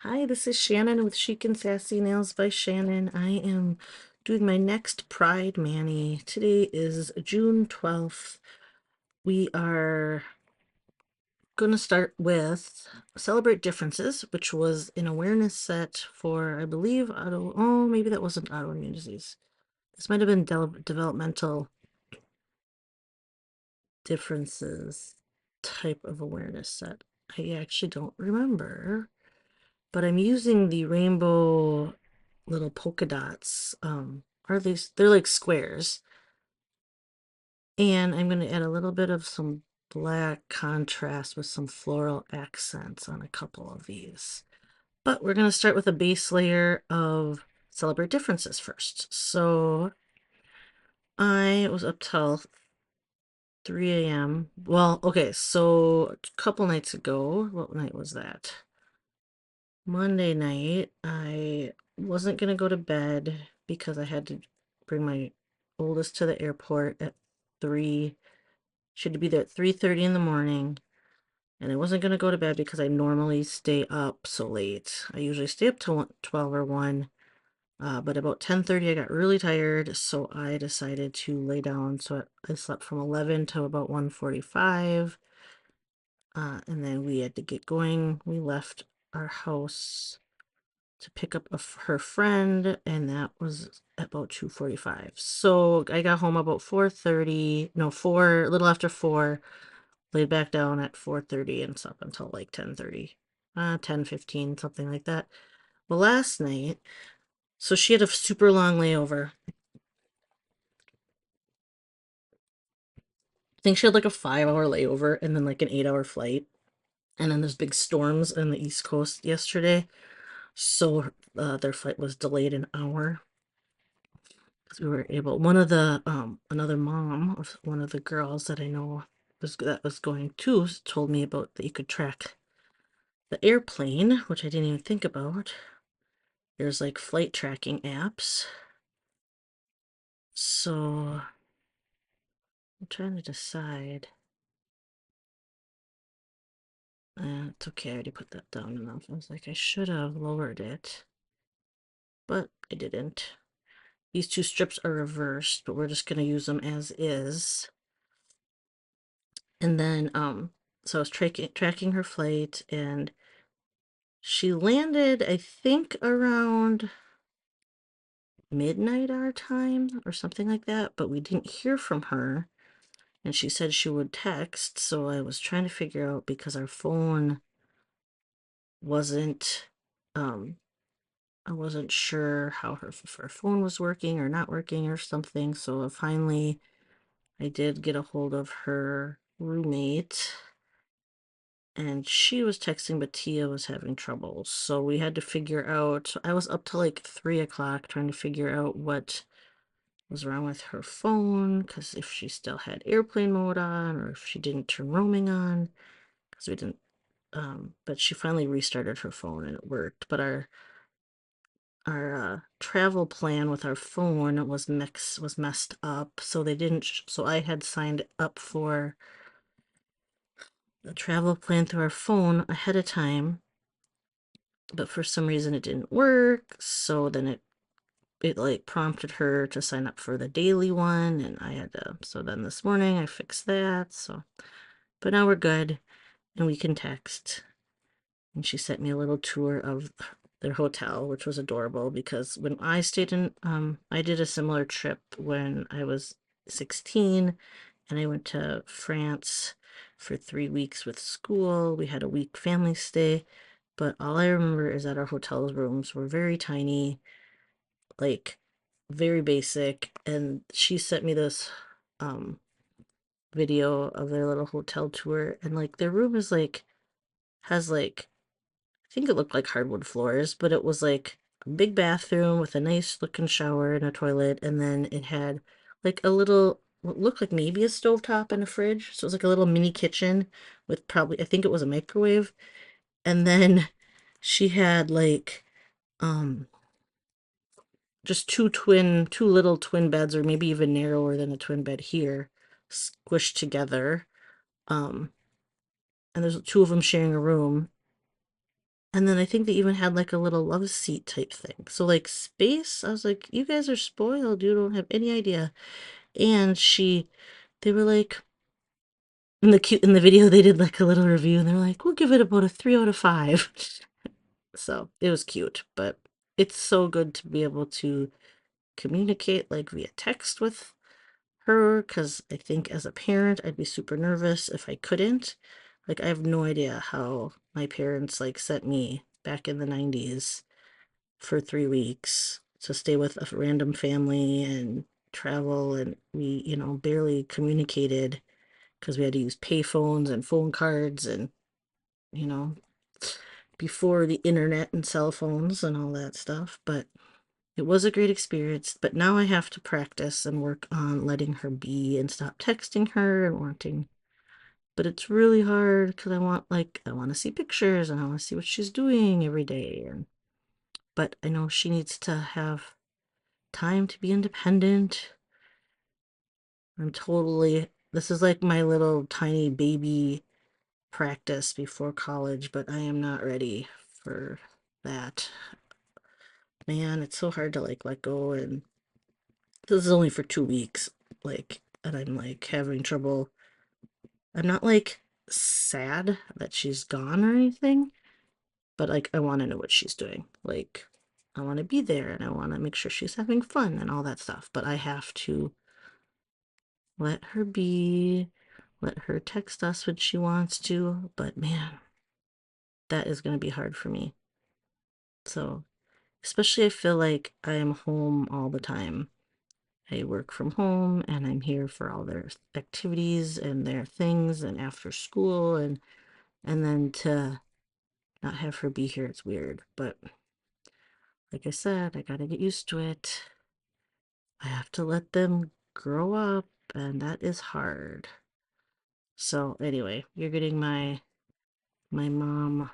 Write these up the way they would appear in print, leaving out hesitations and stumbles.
Hi, this is Shannon with Chic and Sassy Nails by Shannon. I am doing my next Pride Mani. Today is June 12th. We are going to start with Celebrate Differences, which was an awareness set for, I believe, maybe that wasn't autoimmune disease. This might have been developmental differences type of awareness set. I actually don't remember, but I'm using the rainbow little polka dots. Are these? They're like squares. And I'm going to add a little bit of some black contrast with some floral accents on a couple of these. But we're going to start with a base layer of Celebrate Differences first. So I was up till 3 a.m. Well, okay, so a couple nights ago, what night was that? Monday night, I wasn't going to go to bed because I had to bring my oldest to the airport at 3. She had to be there at 3:30 in the morning, and I wasn't going to go to bed because I normally stay up so late. I usually stay up till 12 or 1, but about 10:30 I got really tired, so I decided to lay down. So I slept from 11 to about 1:45, and then we had to get going. We left our house to pick up her friend, and that was about 2:45. So I got home about 4:30, no, 4, a little after 4, laid back down at 4:30 and slept until like 10:30, 10:15, something like that. Well, last night, so she had a super long layover. I think she had like a 5-hour layover and then like an 8-hour flight. And then there's big storms on the East Coast yesterday. So their flight was delayed an hour. Because we were able, one of the another mom of one of the girls that I know was going to told me about that you could track the airplane, which I didn't even think about. There's like flight tracking apps. So I'm trying to decide. It's okay, I already put that down enough. I was like, I should have lowered it, but I didn't. These two strips are reversed, but we're just gonna use them as is. And then, so I was tracking her flight, and she landed, I think, around midnight our time or something like that, but we didn't hear from her. And she said she would text, so I was trying to figure out because our phone wasn't, I wasn't sure how if her phone was working or not working or something. So finally, I did get a hold of her roommate, and she was texting, but Tia was having trouble. So we had to figure out, I was up to like 3 o'clock trying to figure out what was wrong with her phone, because if she still had airplane mode on or if she didn't turn roaming on, because we didn't, but she finally restarted her phone and it worked. But our travel plan with our phone was messed up, so they didn't so I had signed up for the travel plan through our phone ahead of time, but for some reason it didn't work. So then it like prompted her to sign up for the daily one, and I had to, so then this morning I fixed that. So but now we're good and we can text. And she sent me a little tour of their hotel, which was adorable because when I stayed in, I did a similar trip when I was 16, and I went to France for 3 weeks with school. We had a week family stay, but all I remember is that our hotel rooms were very tiny, like very basic. And she sent me this video of their little hotel tour, and like their room is like, has like, I think it looked like hardwood floors, but it was like a big bathroom with a nice looking shower and a toilet, and then it had like a little, what looked like maybe a stovetop and a fridge. So it was like a little mini kitchen with probably, I think it was a microwave. And then she had like um just two little twin beds, or maybe even narrower than a twin bed here, squished together. Um, and there's two of them sharing a room. And then I think they even had like a little love seat type thing. So like space, I was like, you guys are spoiled. You don't have any idea. And they were like, in the video they did like a little review and they're like, we'll give it about a 3 out of 5. So it was cute, but it's so good to be able to communicate like via text with her, because I think as a parent I'd be super nervous if I couldn't. Like I have no idea how my parents like sent me back in the 90s for 3 weeks to stay with a random family and travel, and we, barely communicated because we had to use payphones and phone cards and, you know, before the internet and cell phones and all that stuff. But it was a great experience. But now I have to practice and work on letting her be and stop texting her and wanting. But it's really hard because I want to see pictures and I want to see what she's doing every day. But I know she needs to have time to be independent. This is like my little tiny baby practice before college, but I am not ready for that. Man, it's so hard to like let go, and this is only for 2 weeks, and I'm like having trouble. I'm not like sad that she's gone or anything, but like I want to know what she's doing. Like I want to be there and I want to make sure she's having fun and all that stuff, but I have to let her be, let her text us when she wants to, but man, that is going to be hard for me. So, especially I feel like I am home all the time. I work from home and I'm here for all their activities and their things and after school, and then to not have her be here, it's weird. But like I said, I gotta get used to it. I have to let them grow up, and that is hard. So anyway, you're getting my mom,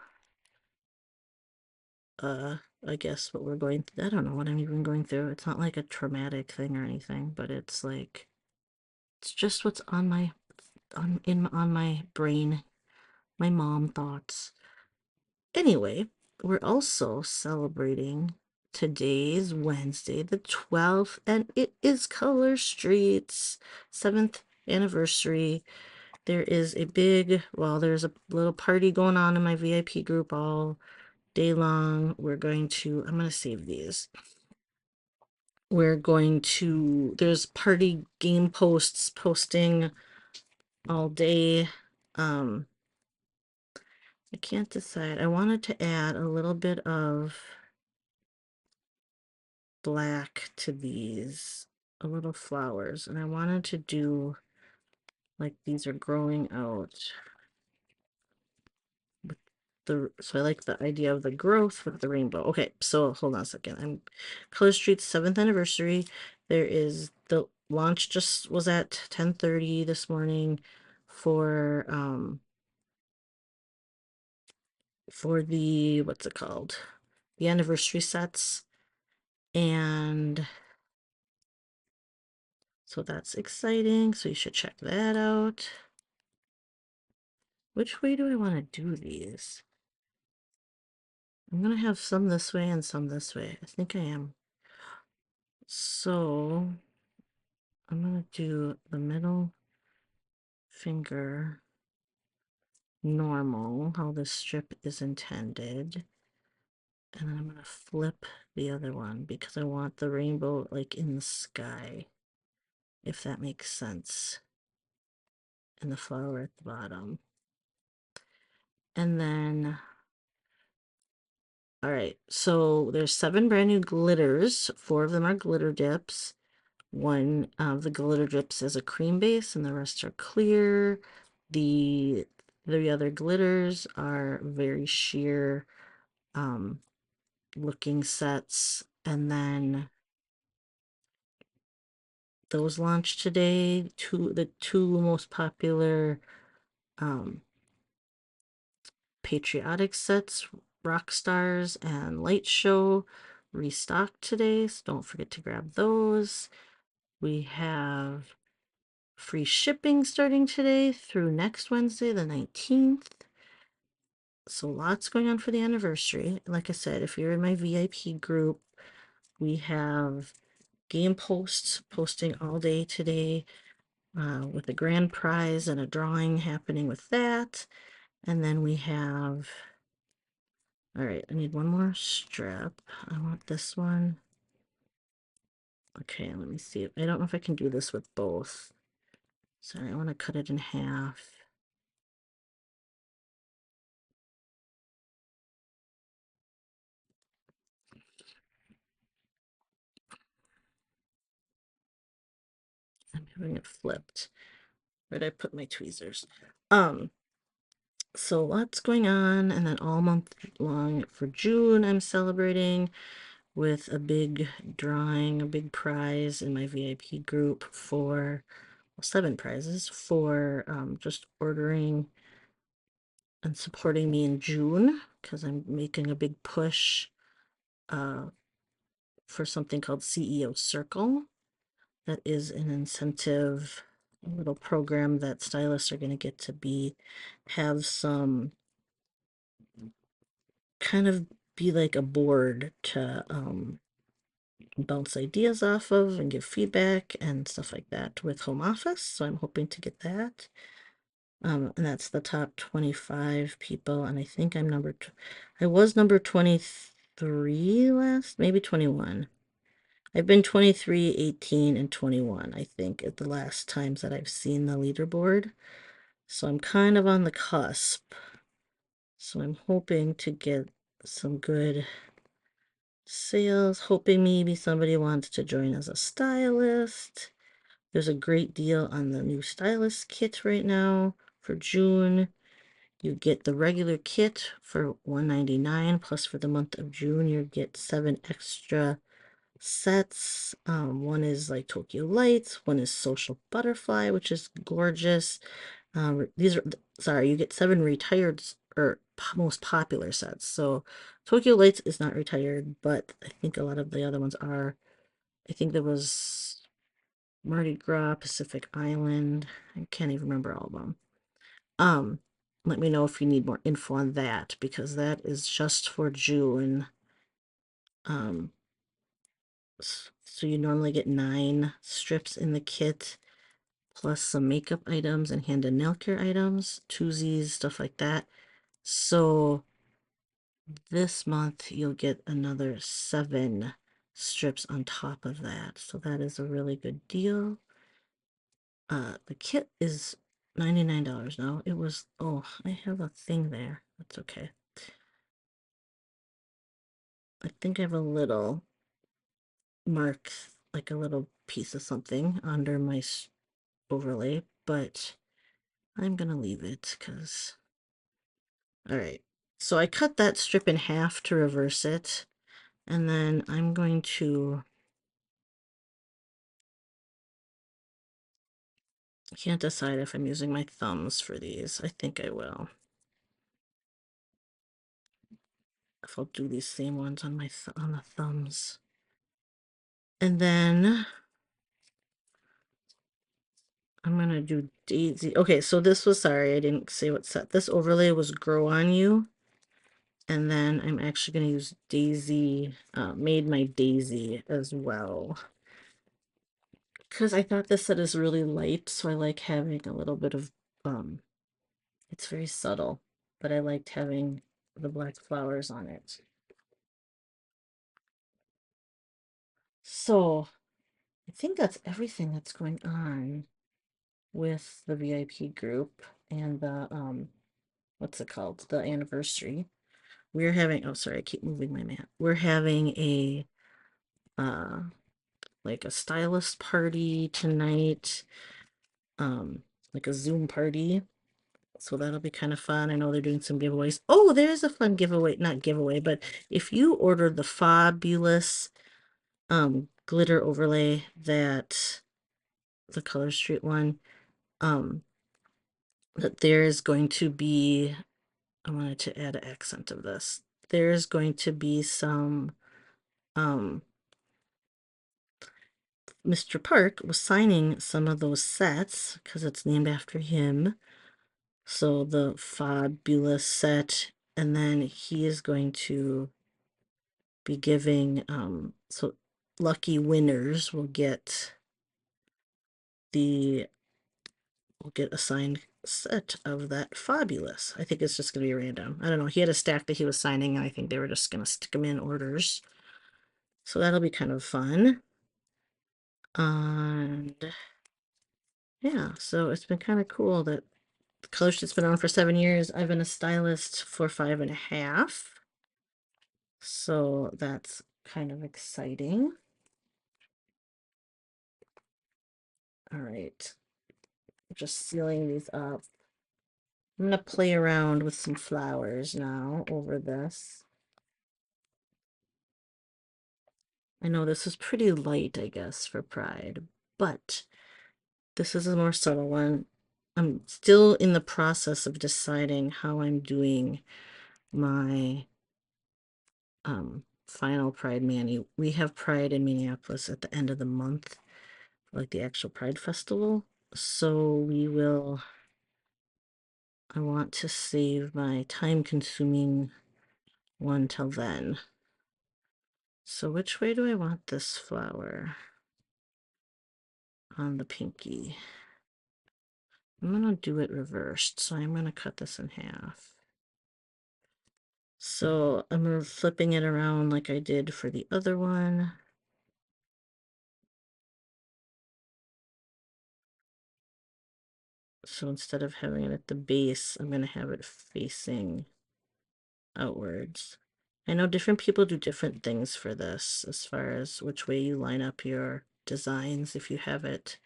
uh I guess what we're going I don't know what I'm even going through. It's not like a traumatic thing or anything, but it's like it's just what's on my brain, my mom thoughts. Anyway, we're also celebrating today's Wednesday, the 12th, and it is Color Street's 7th anniversary. There's a little party going on in my VIP group all day long. I'm going to save these. There's party game posts posting all day. Um, I can't decide. I wanted to add a little bit of black to these, a little flowers, and I wanted to do like these are growing out with so I like the idea of the growth with the rainbow. Okay, so hold on a second. I'm Color Street's 7th anniversary. There is the launch just was at 10:30 this morning for the what's it called? The anniversary sets. And so that's exciting. So you should check that out. Which way do I want to do these? I'm going to have some this way and some this way. I think I am. So I'm going to do the middle finger normal, how this strip is intended. And then I'm going to flip the other one because I want the rainbow like in the sky, if that makes sense. And the flower at the bottom. And then, all right, so there's 7 brand new glitters. 4 of them are glitter dips. One of the glitter drips is a cream base and the rest are clear. The 3 other glitters are very sheer looking sets. And then those launched today. The two most popular um, patriotic sets, Rock Stars and Light Show, restocked today. So don't forget to grab those. We have free shipping starting today through next Wednesday, the 19th. So lots going on for the anniversary. Like I said, if you're in my VIP group, we have game posts posting all day today, with a grand prize and a drawing happening with that. And then we have, all right, I need one more strip. I want this one. Okay, let me see. I don't know if I can do this with both. Sorry, I want to cut it in half. I'm having it flipped. Where did I put my tweezers? So lots going on, and then all month long for June, I'm celebrating with a big drawing, a big prize in my VIP group for, well, 7 prizes for just ordering and supporting me in June, because I'm making a big push uh, for something called CEO Circle. That is an incentive, a little program that stylists are going to get to have some kind of be like a board to bounce ideas off of and give feedback and stuff like that with home office. So I'm hoping to get that. And that's the top 25 people. And I think I'm I was number 23 last, maybe 21. I've been 23, 18, and 21, I think, at the last times that I've seen the leaderboard. So I'm kind of on the cusp. So I'm hoping to get some good sales, hoping maybe somebody wants to join as a stylist. There's a great deal on the new stylist kit right now for June. You get the regular kit for $199, plus for the month of June, you get 7 extra sets. One is like Tokyo Lights, one is Social Butterfly, which is gorgeous. These are, sorry, you get 7 retired or most popular sets. So Tokyo Lights is not retired, but I think a lot of the other ones are. I think there was Mardi Gras, Pacific Island. I can't even remember all of them. Um, Let me know if you need more info on that, because that is just for June. Um, so you normally get 9 strips in the kit, plus some makeup items and hand and nail care items, twosies, stuff like that. So this month you'll get another 7 strips on top of that. So that is a really good deal. The kit is $99 now. It was, oh, I have a thing there. That's okay. I think I have a little mark, like a little piece of something under my overlay, but I'm gonna leave it because, all right. So I cut that strip in half to reverse it, and then I'm going to, I can't decide if I'm using my thumbs for these. I think I will. If I'll do these same ones on my on the thumbs. And then I'm gonna do Daisy. Okay, so this was, sorry, I didn't say what set. This overlay was Grow On You. And then I'm actually gonna use Daisy, Made My Daisy as well. Because I thought this set is really light, so I like having a little bit of, it's very subtle, but I liked having the black flowers on it. So I think that's everything that's going on with the VIP group and the, what's it called? The anniversary. We're having, oh, sorry, I keep moving my mat. We're having a, uh, like a stylist party tonight, like a Zoom party. So that'll be kind of fun. I know they're doing some giveaways. Oh, there's a fun giveaway, not giveaway, but if you order the fabulous glitter overlay, that the Color Street one, um that there is going to be, I wanted to add an accent of this. There is going to be some Mr. Park was signing some of those sets because it's named after him. So the fabulous set and then he is going to be giving, so lucky winners the will get assigned set of that Fabulous. I think it's just going to be random. I don't know. He had a stack that he was signing, and I think they were just going to stick them in orders. So that'll be kind of fun. And yeah, so it's been kind of cool that the color sheet's been on for 7 years. I've been a stylist for 5.5. So that's kind of exciting. All right. Just sealing these up. I'm going to play around with some flowers now over this. I know this is pretty light, I guess, for Pride, but this is a more subtle one. I'm still in the process of deciding how I'm doing my final Pride Mani. We have Pride in Minneapolis at the end of the month, like the actual Pride Festival. So I want to save my time-consuming one till then. So which way do I want this flower on the pinky? I'm gonna do it reversed, so I'm gonna cut this in half. So I'm flipping it around like I did for the other one. So instead of having it at the base, I'm gonna have it facing outwards. I know different people do different things for this as far as which way you line up your designs, if you have it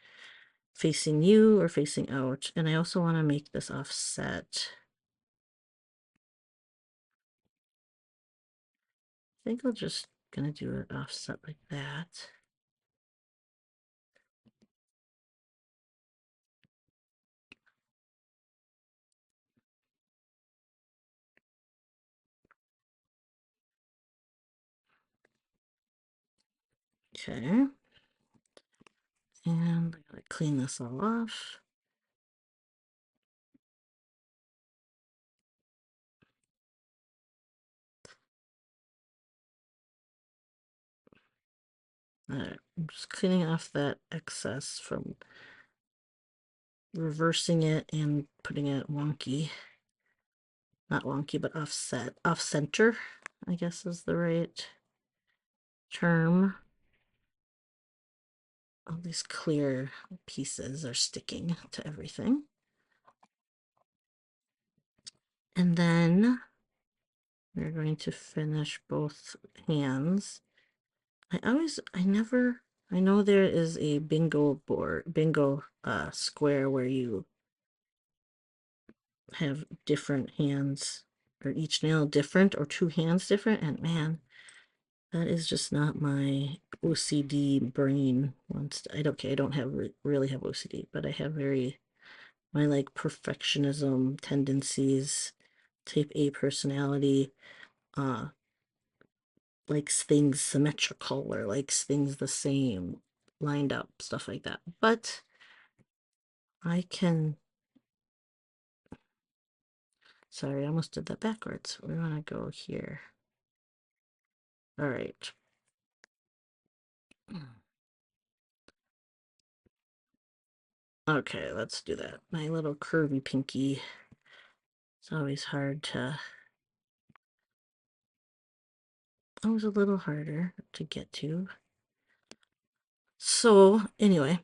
facing you or facing out. And I also want to make this offset. I think I'm just gonna do it offset like that. Okay. And I gotta clean this all off. Alright, I'm just cleaning off that excess from reversing it and putting it wonky. Not wonky, but offset. Off center, I guess is the right term. All these clear pieces are sticking to everything. And then we're going to finish both hands. I know there is a bingo square where you have different hands, or each nail different, or two hands different, and man, that is just not my OCD brain wants to, I don't have really have OCD, but I have my like perfectionism tendencies, type A personality, uh likes things symmetrical or likes things the same, lined up, stuff like that. But I can, sorry, I almost did that backwards. We want to go here. All right. Okay, let's do that. My little curvy pinky. It's always hard to, always a little harder to get to. So anyway,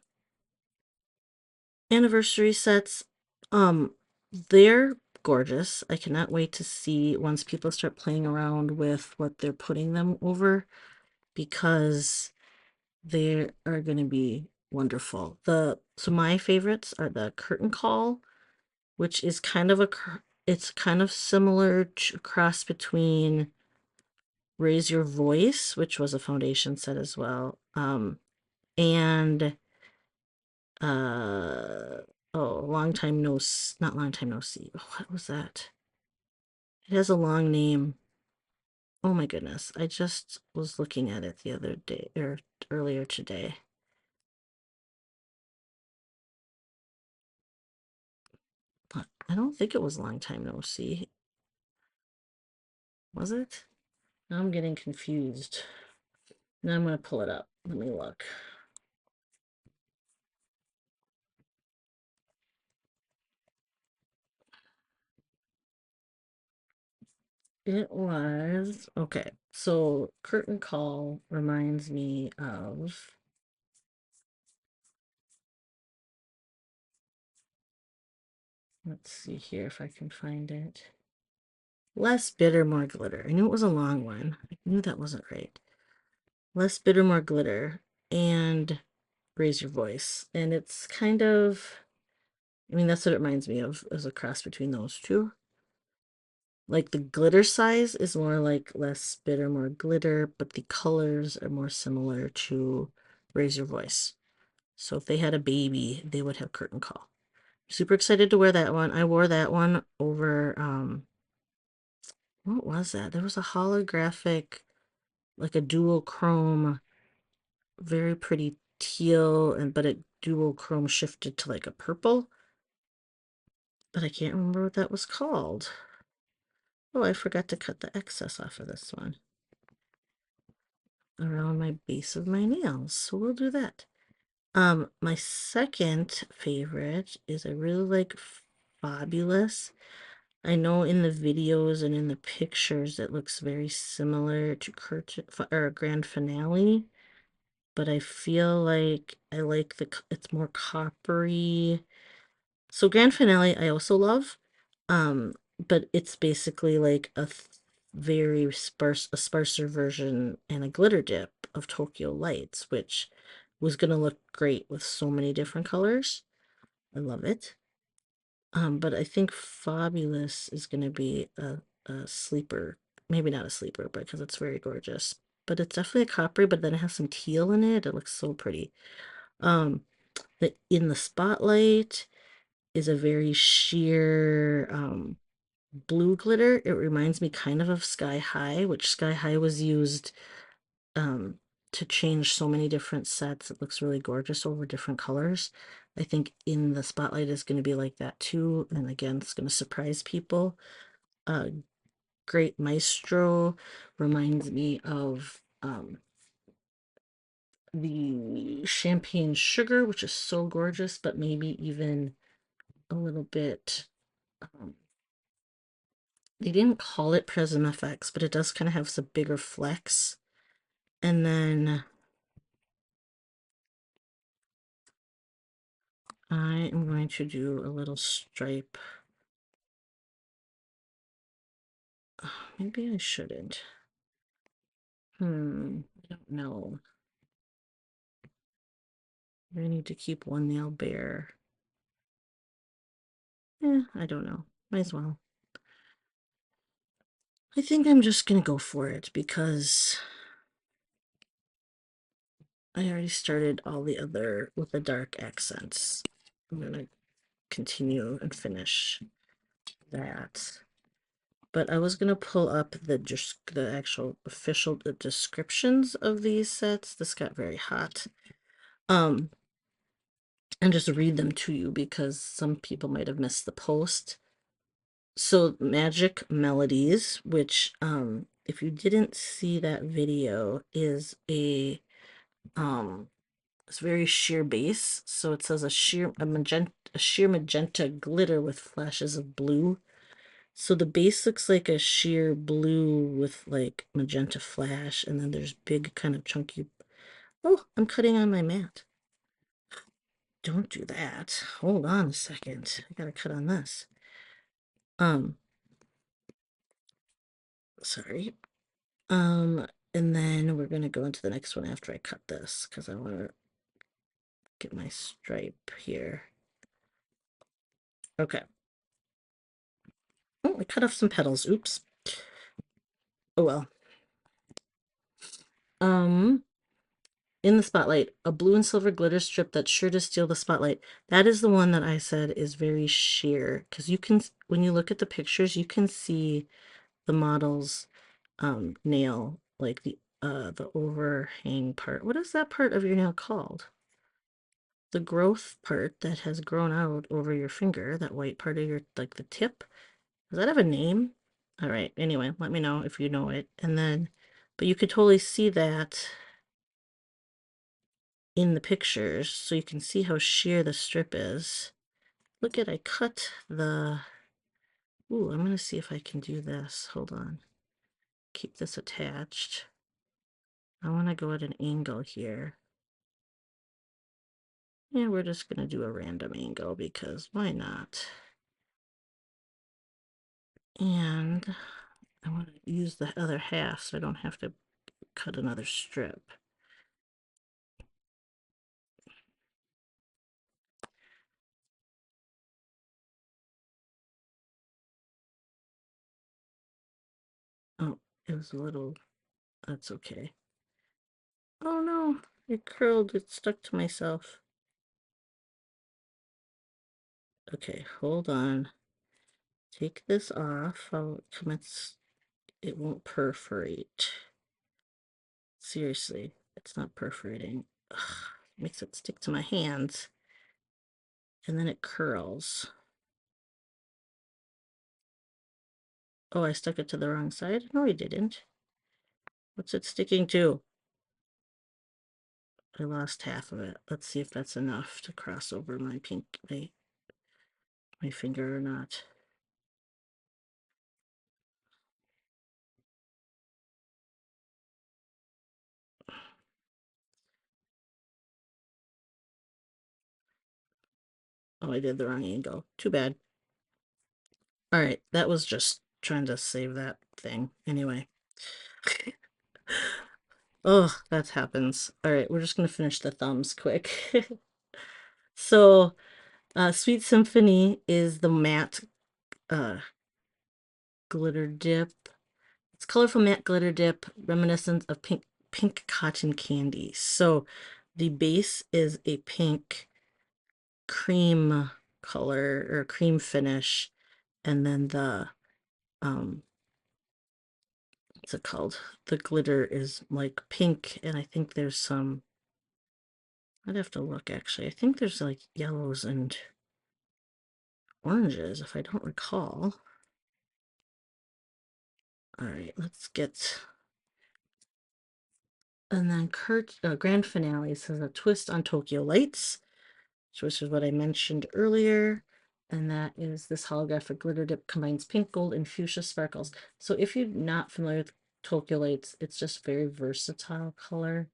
anniversary sets, they're gorgeous. I cannot wait to see once people start playing around with what they're putting them over, because they are going to be wonderful. So my favorites are the curtain call, which is kind of it's kind of similar to a cross between Raise Your Voice, which was a foundation set as well, and long time no, not long time no see. What was that? It has a long name. Oh my goodness, I just was looking at it the other day, or earlier today. I don't think it was long time no see. Was it? Now I'm getting confused. Now I'm going to pull it up. Let me look. It was, okay, so Curtain Call reminds me of, let's see here if I can find it. Less Bitter, More Glitter. I knew it was a long one. I knew that wasn't right. Less Bitter, More Glitter and Raise Your Voice. And it's kind of, I mean, that's what it reminds me of, as a cross between those two. Like the glitter size is more like Less Bitter, More Glitter, but the colors are more similar to Raise Your Voice. So if they had a baby, they would have Curtain Call. Super excited to wear that one. I wore that one over, what was that? There was a holographic, like a dual chrome, very pretty teal, and but it dual chrome shifted to like a purple. But I can't remember what that was called. Oh, I forgot to cut the excess off of this one around my base of my nails. So we'll do that. My second favorite is I really like Fabulous. I know in the videos and in the pictures it looks very similar to Grand Finale, but I feel like I like it's more coppery. So Grand Finale I also love, but it's basically like very sparser version and a glitter dip of Tokyo Lights, which was gonna look great with so many different colors. I love it. But I think Fabulous is going to be a sleeper. Maybe not a sleeper, but because it's very gorgeous. But it's definitely a coppery, but then it has some teal in it. It looks so pretty. The In the Spotlight is a very sheer blue glitter. It reminds me kind of Sky High, which Sky High was used um, to change so many different sets. It looks really gorgeous over different colors. I think In the Spotlight is going to be like that too. And again, it's going to surprise people. Great Maestro reminds me of the Champagne Sugar, which is so gorgeous, but maybe even a little bit. They didn't call it Prism FX, but it does kind of have some bigger flecks. And then I am going to do a little stripe. Maybe I shouldn't. I don't know. I need to keep one nail bare. I don't know. Might as well. I think I'm just gonna go for it because I already started all the other with the dark accents. I'm gonna continue and finish that. But I was gonna pull up the actual official descriptions of these sets. This got very hot. And just read them to you because some people might have missed the post. So Magic Melodies, which if you didn't see that video, is it's very sheer base. So it says a sheer magenta glitter with flashes of blue. So the base looks like a sheer blue with like magenta flash, and then there's big kind of chunky. Oh, I'm cutting on my mat. Don't do that. Hold on a second. I gotta cut on this. Sorry. And then we're gonna go into the next one after I cut this because I want to get my stripe here. Okay. Oh, I cut off some petals. Oops. Oh well. In the Spotlight, a blue and silver glitter strip that's sure to steal the spotlight. That is the one that I said is very sheer because you can, when you look at the pictures, you can see the model's nail, like the overhang part. What is that part of your nail called? The growth part that has grown out over your finger, that white part of your, like the tip. Does that have a name? All right, anyway, let me know if you know it. And then, but you could totally see that in the pictures, so you can see how sheer the strip is. Look at, I cut the, ooh, I'm gonna see if I can do this. Hold on. Keep this attached. I wanna go at an angle here. Yeah, we're just gonna do a random angle because why not? And I want to use the other half so I don't have to cut another strip. Oh, it was a little, that's okay. Oh no, it curled, it stuck to myself. Okay, hold on. Take this off. I'll commence, it won't perforate. Seriously, it's not perforating. Ugh, makes it stick to my hands. And then it curls. Oh, I stuck it to the wrong side? No, I didn't. What's it sticking to? I lost half of it. Let's see if that's enough to cross over my my finger or not. Oh, I did the wrong angle. Too bad. All right, that was just trying to save that thing. Anyway. Oh, that happens. All right, we're just gonna finish the thumbs quick. So, Sweet Symphony is the matte uh, glitter dip. It's colorful matte glitter dip, reminiscent of pink cotton candy. So, the base is a pink cream color or cream finish, and then the what's it called? The glitter is like pink, and I think there's some, I'd have to look actually. I think there's like yellows and oranges, if I don't recall. All right, let's get, and then Grand Finale says a twist on Tokyo Lights, which is what I mentioned earlier. And that is this holographic glitter dip combines pink, gold, and fuchsia sparkles. So if you're not familiar with Tokyo Lights, it's just very versatile color.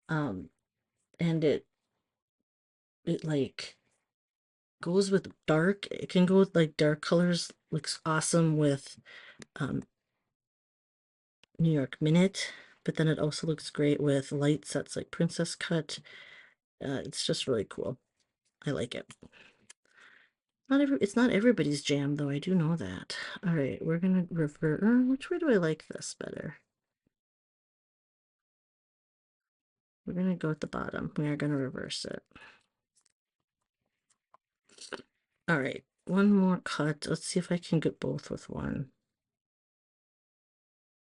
And it like goes with dark. It can go with like dark colors. Looks awesome with New York Minute, but then it also looks great with light sets like Princess Cut. It's just really cool. I like it. It's not everybody's jam though. I do know that. All right, we're gonna revert. Which way do I like this better? We're gonna go at the bottom. We are gonna reverse it. All right, one more cut. Let's see if I can get both with one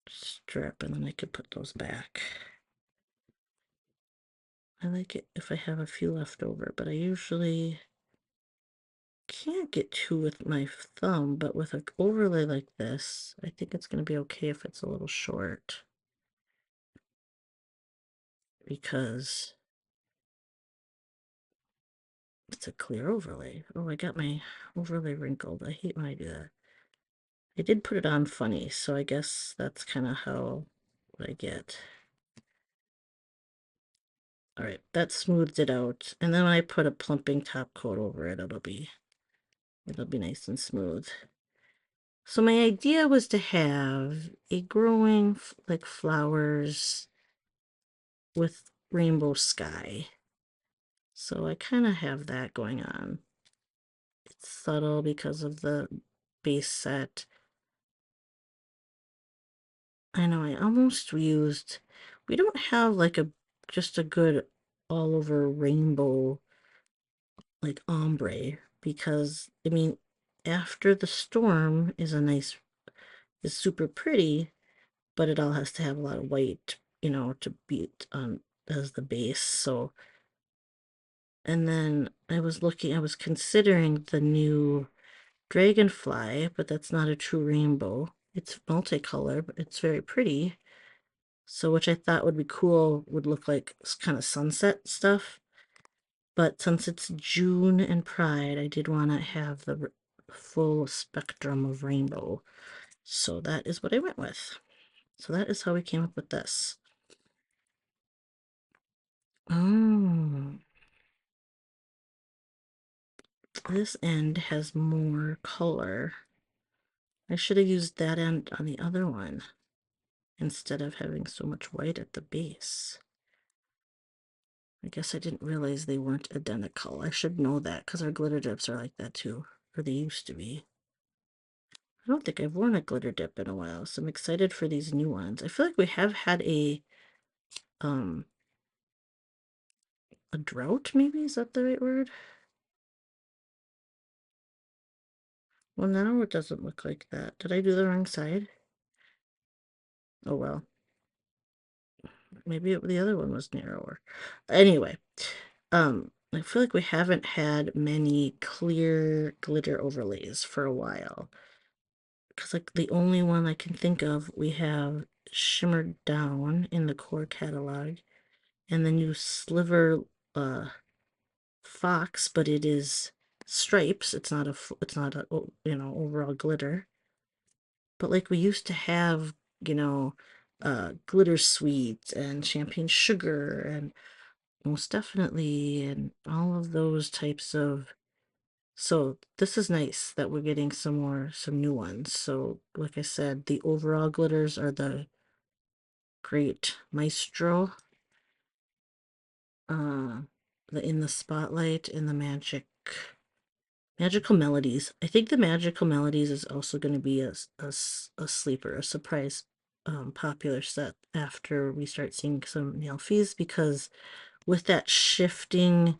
strip, and then I could put those back. I like it if I have a few left over, but I usually can't get two with my thumb, but with an overlay like this, I think it's going to be okay if it's a little short. Because it's a clear overlay. Oh, I got my overlay wrinkled. I hate when I do that. I did put it on funny, so I guess that's kind of how what I get. All right, that smoothed it out. And then when I put a plumping top coat over it, it'll be nice and smooth. So my idea was to have a growing like flowers with rainbow sky. So I kind of have that going on. It's subtle because of the base set. I know I almost used, we don't have like just a good all over rainbow like ombre because I mean after the storm is super pretty, but it all has to have a lot of white, to beat on as the base. So, and then I was considering the new Dragonfly, but that's not a true rainbow. It's multicolor, but it's very pretty. So, which I thought would be cool, would look like kind of sunset stuff. But since it's June and Pride, I did want to have the full spectrum of rainbow. So that is what I went with. So that is how we came up with this. Oh, this end has more color. I should have used that end on the other one instead of having so much white at the base. I guess I didn't realize they weren't identical. I should know that because our glitter dips are like that too, or they used to be. I don't think I've worn a glitter dip in a while, so I'm excited for these new ones. I feel like we have had um a drought, maybe? Is that the right word? Well, now it doesn't look like that. Did I do the wrong side? Oh well. Maybe the other one was narrower. Anyway, I feel like we haven't had many clear glitter overlays for a while. Because like the only one I can think of, we have Shimmered Down in the core catalog, and the new Sliver Fox, but it is stripes. It's not a overall glitter. But like we used to have, you know, glitter sweet and champagne sugar and most definitely and all of those types of. So this is nice that we're getting some new ones. So like I said, the overall glitters are the Great Maestro, uh, the In the Spotlight and the Magical Melodies. I think the Magical Melodies is also going to be a sleeper, a surprise popular set after we start seeing some nail fees because with that shifting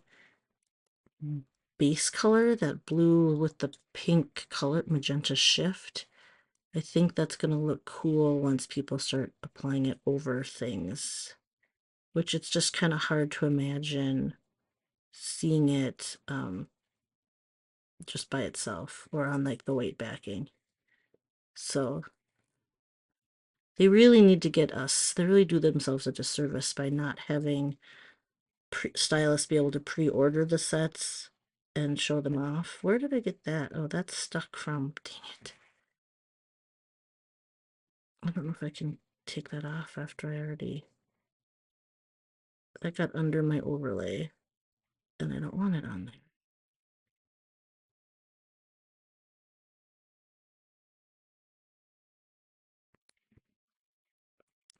base color, that blue with the pink color, magenta shift, I think that's going to look cool once people start applying it over things, which it's just kind of hard to imagine seeing it just by itself or on like the white backing. So they really need to get us, they really do themselves a disservice by not having stylists be able to pre-order the sets and show them off. Where did I get that? Oh, that's stuck from, dang it. I don't know if I can take that off after I already, that got under my overlay and I don't want it on there.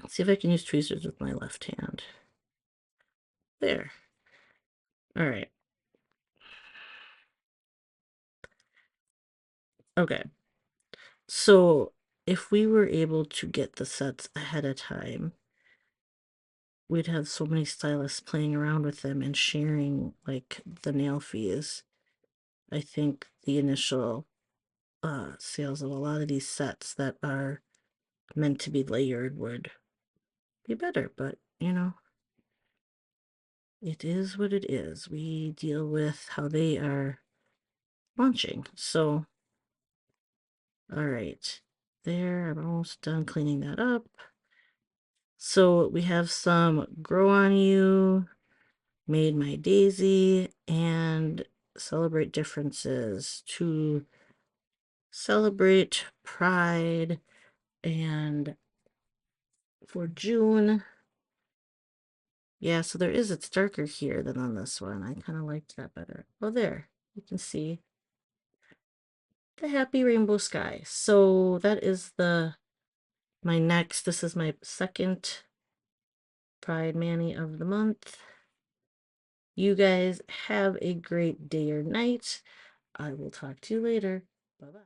Let's see if I can use tweezers with my left hand. There. All right. Okay. So if we were able to get the sets ahead of time, we'd have so many stylists playing around with them and sharing like the nail fees. I think the initial sales of a lot of these sets that are meant to be layered would be better, but it is what it is. We deal with how they are launching. So, all right, there, I'm almost done cleaning that up. So we have some Grow On You, Made My Daisy, and Celebrate Differences to celebrate Pride. And for June, yeah, so it's darker here than on this one. I kind of liked that better. Oh, there, you can see the happy rainbow sky. So that is this is my second Pride Mani of the month. You guys have a great day or night. I will talk to you later. Bye-bye.